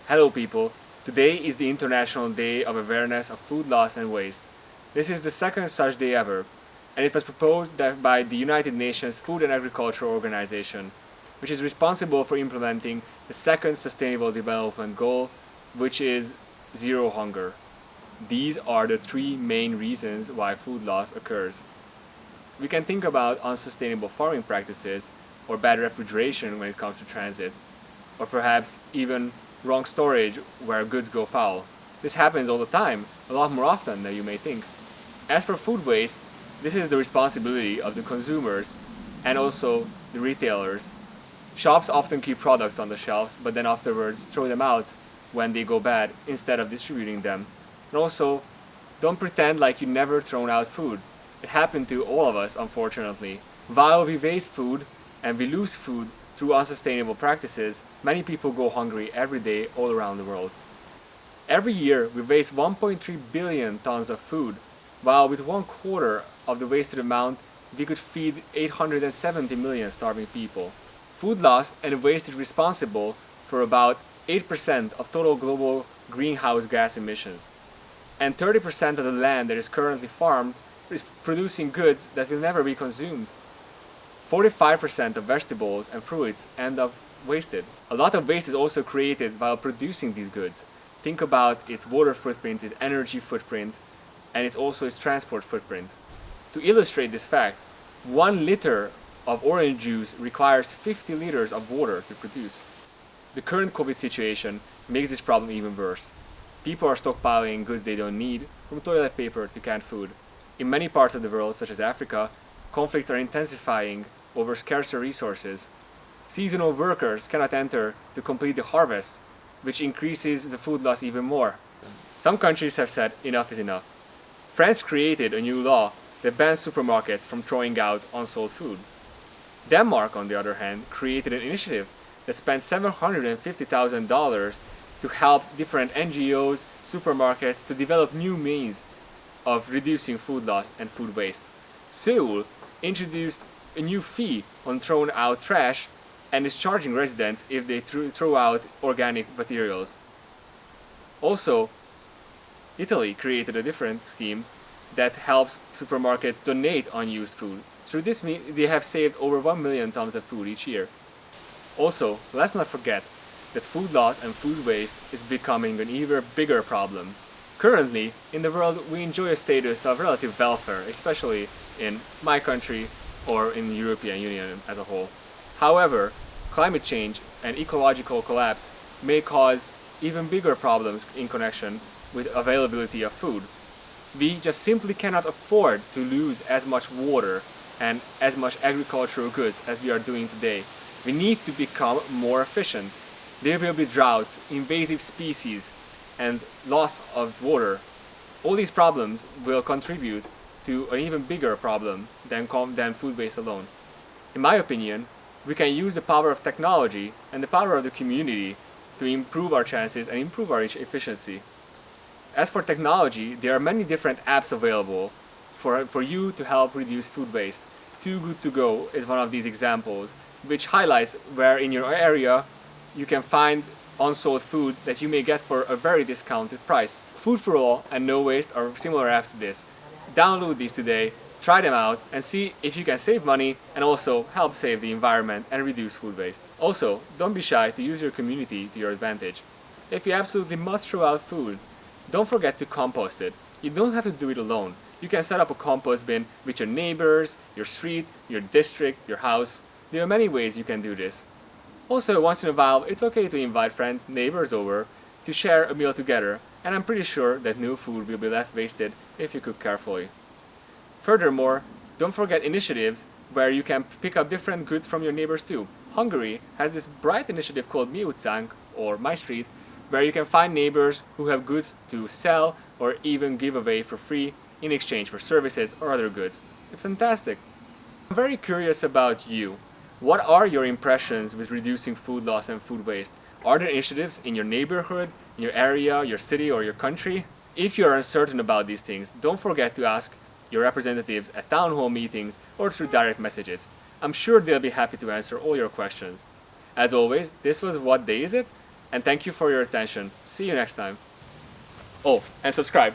Hello people, today is the International Day of Awareness of Food Loss and Waste. This is the second such day ever, and it was proposed by the United Nations Food and Agriculture Organization, which is responsible for implementing the second Sustainable Development Goal, which is zero hunger. These are the three main reasons why food loss occurs. We can think about unsustainable farming practices or bad refrigeration when it comes to transit, or perhaps even wrong storage where goods go foul. This happens all the time, a lot more often than you may think. As for food waste, this is the responsibility of the consumers and also the retailers. Shops often keep products on the shelves but then afterwards throw them out when they go bad instead of distributing them. And also, don't pretend like you never thrown out food. It happened to all of us, unfortunately. While we waste food and we lose food through unsustainable practices, many people go hungry every day all around the world. Every year we waste 1.3 billion tons of food, while with 1/4 of the wasted amount we could feed 870 million starving people. Food loss and waste is responsible for about 8% of total global greenhouse gas emissions. And 30% of the land that is currently farmed is producing goods that will never be consumed. 45% of vegetables and fruits end up wasted. A lot of waste is also created while producing these goods. Think about its water footprint, its energy footprint, and it's also its transport footprint. To illustrate this fact, 1 liter of orange juice requires 50 liters of water to produce. The current COVID situation makes this problem even worse. People are stockpiling goods they don't need, from toilet paper to canned food. In many parts of the world, such as Africa, conflicts are intensifying over scarcer resources. Seasonal workers cannot enter to complete the harvest, which increases the food loss even more. Some countries have said enough is enough. France created a new law that bans supermarkets from throwing out unsold food. Denmark, on the other hand, created an initiative that spent $750,000 to help different NGOs, supermarkets to develop new means of reducing food loss and food waste. Seoul introduced a new fee on thrown out trash and is charging residents if they throw out organic materials. Also, Italy created a different scheme that helps supermarkets donate unused food. Through this they have saved over 1 million tons of food each year. Also, let's not forget that food loss and food waste is becoming an even bigger problem. Currently, in the world we enjoy a status of relative welfare, especially in my country or in the European Union as a whole. However, climate change and ecological collapse may cause even bigger problems in connection with availability of food. We just simply cannot afford to lose as much water and as much agricultural goods as we are doing today. We need to become more efficient. There will be droughts, invasive species, and loss of water. All these problems will contribute to an even bigger problem than food waste alone. In my opinion, we can use the power of technology and the power of the community to improve our chances and improve our efficiency. As for technology, there are many different apps available for you to help reduce food waste. Too Good To Go is one of these examples, which highlights where in your area you can find unsold food that you may get for a very discounted price. Food for All and No Waste are similar apps to this. Download these today, try them out, and see if you can save money and also help save the environment and reduce food waste. Also, don't be shy to use your community to your advantage. If you absolutely must throw out food, don't forget to compost it. You don't have to do it alone. You can set up a compost bin with your neighbors, your street, your district, your house. There are many ways you can do this. Also, once in a while, it's okay to invite friends, neighbors over to share a meal together, and I'm pretty sure that no food will be left wasted if you cook carefully. Furthermore, don't forget initiatives where you can pick up different goods from your neighbors too. Hungary has this bright initiative called Miutcánk, or My Street, where you can find neighbors who have goods to sell or even give away for free in exchange for services or other goods. It's fantastic. I'm very curious about you. What are your impressions with reducing food loss and food waste? Are there initiatives in your neighborhood, in your area, your city, or your country? If you are uncertain about these things, don't forget to ask your representatives at town hall meetings or through direct messages. I'm sure they'll be happy to answer all your questions. As always, this was What Day Is It? and thank you for your attention. See you next time. Oh, and subscribe.